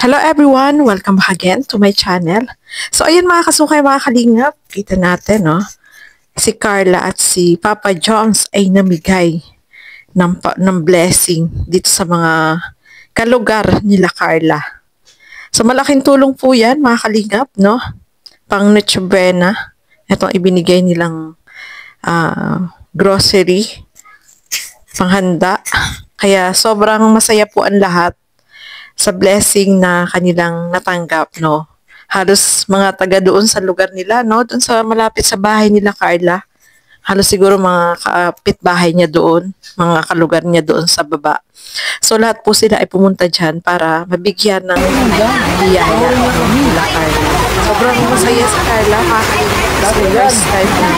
Hello everyone! Welcome back again to my channel. So ayun mga kasukay, mga kalingap, kita natin si Carla at si Papa Jones ay namigay ng blessing dito sa mga kalugar nila Carla. So malaking tulong po yan mga kalingap, no? Pang Noche Buena, itong ibinigay nilang grocery, panghanda. Kaya sobrang masaya po ang lahat sa blessing na kanilang natanggap, no? Halos mga taga doon sa lugar nila, no? Doon sa malapit sa bahay nila Carla. Halos siguro mga kapitbahay niya doon, mga kalugar niya doon sa baba. So lahat po sila ay pumunta dyan para mabigyan ng biyaya nila Carla. Sobrang masaya sa Carla, kasi first time na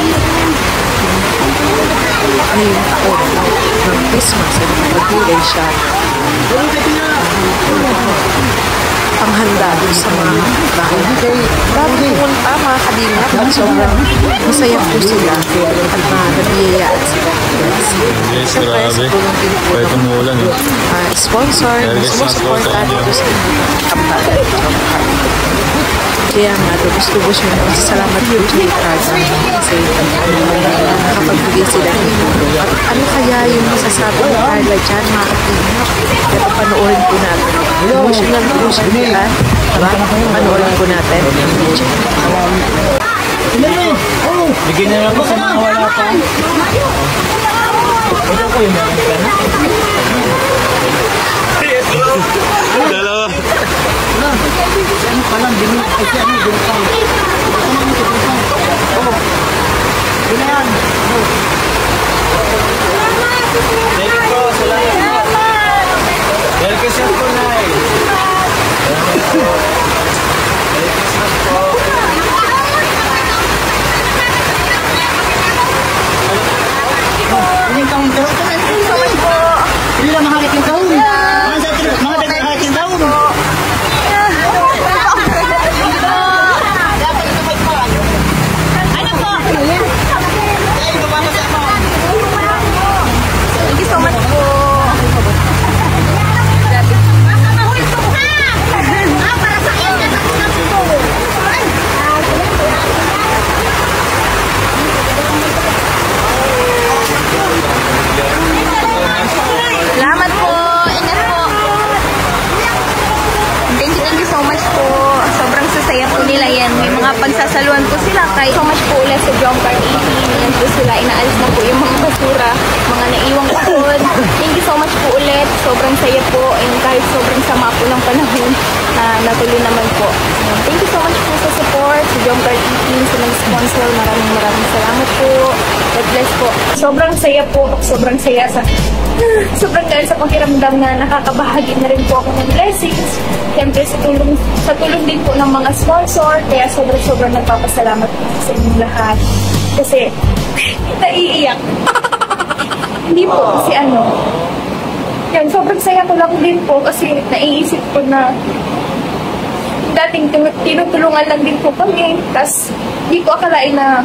ngayong taon ng Christmas ay nagbigay siya panghanda doon sa mga bahay. Bago pumunta mga kalingap, sobrang masaya po sila at nabiyayaan sila. Yes, grabe. Pwede tumulan sponsor, sumusuporta dito sa kampanya. Kaya nga, lubos-lubos yung salamat po kay Carla kasi nakapagbigay sila ng tulong. At ano kaya yung masasabi ni Carla dyan, mga kalingap? Kaya panoorin po natin. Emotional po siya yan. Panoorin po natin. Bigyan na lang po sa mga wala pa. Ito po yung mga dalawa. Ano palang dinu kasi ano dinu. Bilang. Thank you po, salamat. Merry Christmas po, Nay. Merry Christmas po. Ini tahun baru kan? Ini lah mahal yang tahun. Masa terus mahal yang tahun. Pagsasaluan po sila kay so much po ulit sa Jom Card 18. Yan po sila, inaalis na po yung mga basura, mga naiwang kahon. Thank you so much po ulit. Sobrang saya po and kahit sobrang sama po ng panahon natuloy naman po. Thank you so much po sa support sa Jom Card 18, sa nag-sponsor. Maraming salamat po. God bless po. Sobrang saya po. Sobrang saya sobrang dahil sa pakiramdam na nakakabahagi na rin po ako ng blessings. Siyempre sa tulong din po ng mga sponsor. Kaya sobrang nagpapasalamat po sa inyong lahat. Kasi naiiyak. Hindi po kasi yan, sobrang saya ko lang din po kasi naiisip ko na dating tinutulungan lang din po kami. Tapos hindi ko akalain na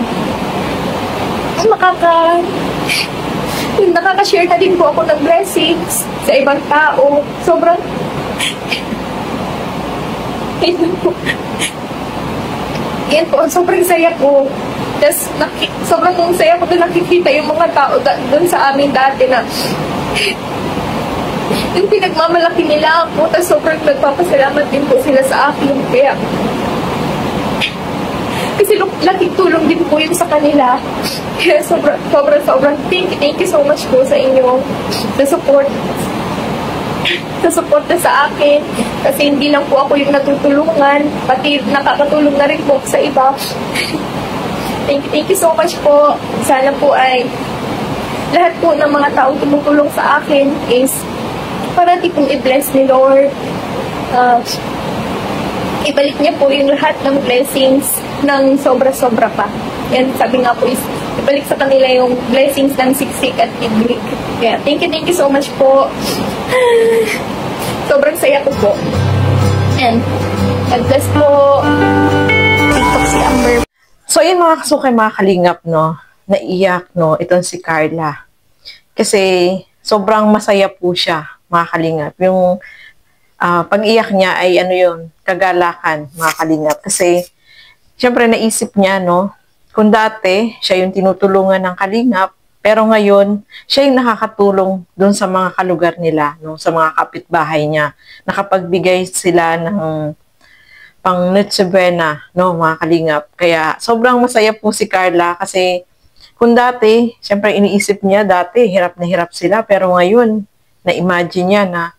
nakaka-share na din po ako ng blessings sa ibang tao. Sobrang yan po, sobrang saya ko. Tapos sobrang saya ko na nakikita yung mga tao doon sa amin dati na yung pinagmamalaki nila ako. Tapos sobrang nagpapasalamat din po sila sa akin. Kaya kasi laking tulong din po yun sa kanila. Kaya sobrang thank you so much po sa inyo sa support na sa akin. Kasi hindi lang po ako yung natutulungan, pati nakakatulong na rin po sa iba. Thank you so much po. Sana po ay lahat po ng mga taong tumutulong sa akin is parati pong i-bless ni Lord. Ibalik niya po yung lahat ng blessings ng sobra-sobra pa. Yan, sabi nga po is, ibalik sa kanila yung blessings ng siksik at iblik. Yeah, thank you so much po. Sobrang saya ko po. And, God bless po. TikTok si Amber. So yun mga kasukay, mga kalingap, no? Naiyak, no? Itong si Carla. Kasi sobrang masaya po siya, mga kalingap. Yung pag-iyak niya ay ano yun, kagalakan, mga kalingap. Kasi, syempre naisip niya, no, kung dati, siya yung tinutulungan ng kalingap, pero ngayon, siya yung nakakatulong doon sa mga kalugar nila, no, sa mga kapitbahay niya. Nakapagbigay sila ng pang Noche Buena, no, mga kalingap. Kaya, sobrang masaya po si Carla kasi kung dati, syempre iniisip niya dati, hirap na hirap sila, pero ngayon, na-imagine niya na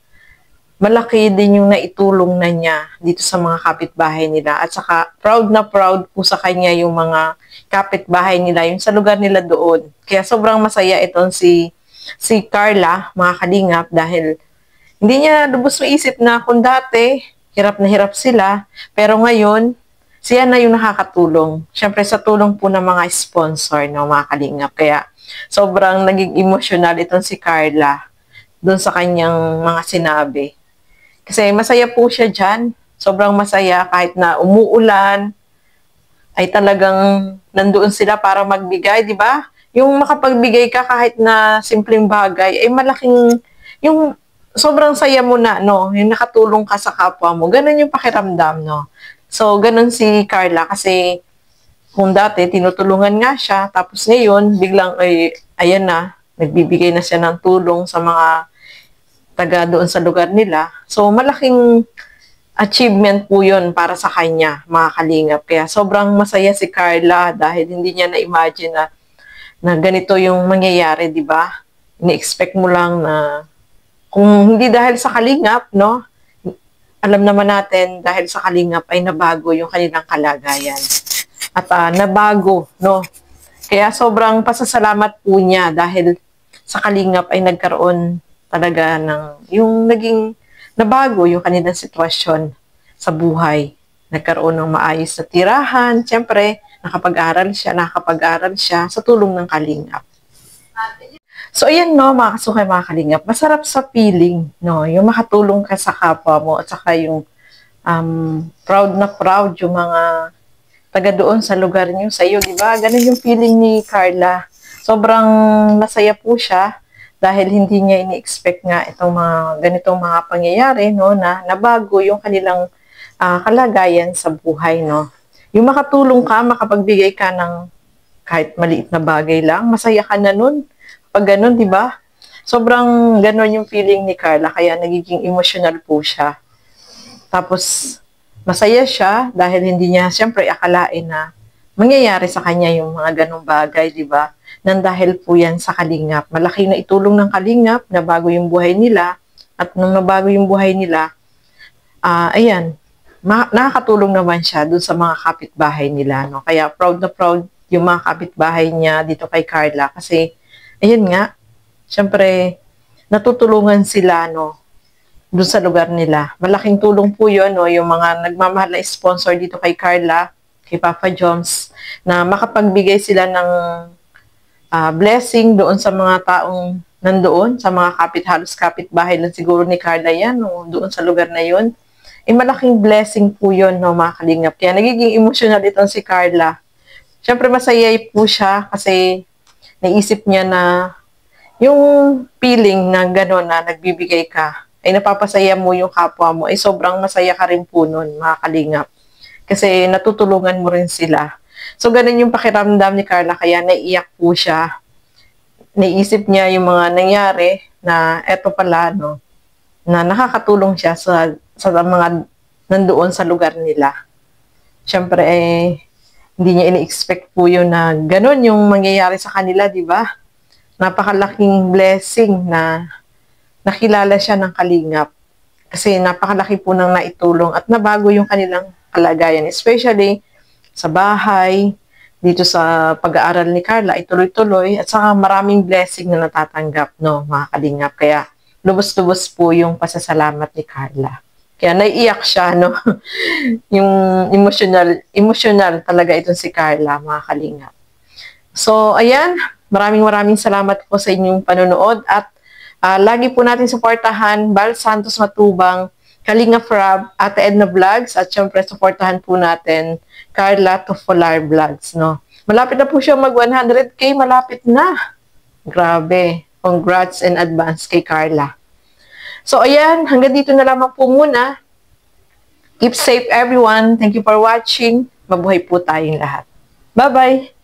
malaki din yung naitulong na niya dito sa mga kapitbahay nila. At saka, proud na proud po sa kanya yung mga kapitbahay nila, yung sa lugar nila doon. Kaya sobrang masaya itong si Carla, mga kalingap, dahil hindi niya lubos maisip na kung dati, hirap na hirap sila, pero ngayon, siya na yung nakakatulong. Siyempre, sa tulong po ng mga sponsor, no, mga kalingap. Kaya, sobrang naging emotional itong si Carla doon sa kanyang mga sinabi. Kasi masaya po siya dyan. Sobrang masaya kahit na umuulan, ay talagang nandoon sila para magbigay, di ba? Yung makapagbigay ka kahit na simpleng bagay, ay malaking, yung sobrang saya mo na, no? Yung nakatulong ka sa kapwa mo. Ganun yung pakiramdam, no? So, ganun si Carla kasi kung dati tinutulungan nga siya, tapos ngayon, biglang, ay, ayan na, nagbibigay na siya ng tulong sa mga taga doon sa lugar nila. So, malaking achievement po yun para sa kanya, mga kalingap. Kaya sobrang masaya si Carla dahil hindi niya na-imagine na ganito yung mangyayari, di ba? Ini-expect mo lang na kung hindi dahil sa kalingap, no? Alam naman natin dahil sa kalingap ay nabago yung kanilang kalagayan. At nabago, no? Kaya sobrang pasasalamat po niya dahil sa kalingap ay nagkaroon talaga ng yung naging nabago yung kanilang sitwasyon sa buhay. Nagkaroon ng maayos na tirahan. Siyempre, nakapag-aral siya sa tulong ng kalingap. So, ayan, no, mga kasukay, mga kalingap. Masarap sa feeling, no, yung makatulong ka sa kapwa mo at saka yung proud na proud yung mga taga doon sa lugar niyo, sa iyo, di ba? Ganun yung feeling ni Carla. Sobrang masaya po siya dahil hindi niya ini-expect nga itong mga ganitong mga pangyayari, no, na nabago yung kanilang kalagayan sa buhay, no. Yung makatulong ka, makapagbigay ka ng kahit maliit na bagay lang, masaya ka na nun. Pag ganun, di ba? Sobrang ganun yung feeling ni Carla, kaya nagiging emotional po siya. Tapos, masaya siya dahil hindi niya siyempre akalain na mangyayari sa kanya yung mga ganong bagay, di ba? Nang dahil po yan sa kalingap. Malaki na itulong ng kalingap, nabago yung buhay nila, at nung nabago yung buhay nila, ayan, nakakatulong naman siya dun sa mga kapitbahay nila, no? Kaya proud na proud yung mga kapitbahay niya dito kay Carla kasi, ayan nga, siyempre, natutulungan sila, no, dun sa lugar nila. Malaking tulong po yun, no, yung mga nagmamahal na sponsor dito kay Carla, kay Papa Joms, na makapagbigay sila ng blessing doon sa mga taong nandoon, sa mga halos kapitbahay lang siguro ni Carla yan, no, doon sa lugar na yun. Malaking blessing po yun, no, mga kalingap. Kaya nagiging emotional itong si Carla. Siyempre masaya po siya kasi naisip niya na yung feeling na gano'n na nagbibigay ka, ay napapasaya mo yung kapwa mo, ay sobrang masaya ka rin po nun, mga kalingap. Kasi natutulungan mo rin sila. So, ganun yung pakiramdam ni Carla, kaya naiiyak po siya. Naisip niya yung mga nangyari na eto pala, no, na nakakatulong siya sa mga nandoon sa lugar nila. Siyempre, hindi niya ini-expect po yun na ganun yung mangyayari sa kanila, di ba? Napakalaking blessing na nakilala siya ng kalingap. Kasi napakalaki po ng naitulong at nabago yung kanilang kalagayan. Especially sa bahay, dito sa pag-aaral ni Carla, ituloy-tuloy at saka maraming blessing na natatanggap, no, mga kalingap. Kaya lubos-lubos po yung pasasalamat ni Carla. Kaya naiiyak siya, no? Yung emotional talaga itong si Carla, mga kalingap. So, ayan, maraming salamat po sa inyong panonood at lagi po natin suportahan Bal Santos Matubang, Kalinga Frab, Ate Edna Vlogs, at syempre suportahan po natin Carla Tofolar Vlogs, no? Malapit na po siya mag 100K, malapit na. Grabe. Congrats in advance kay Carla. So, ayan, hanggang dito na lamang po muna. Keep safe everyone. Thank you for watching. Mabuhay po tayong lahat. Bye-bye!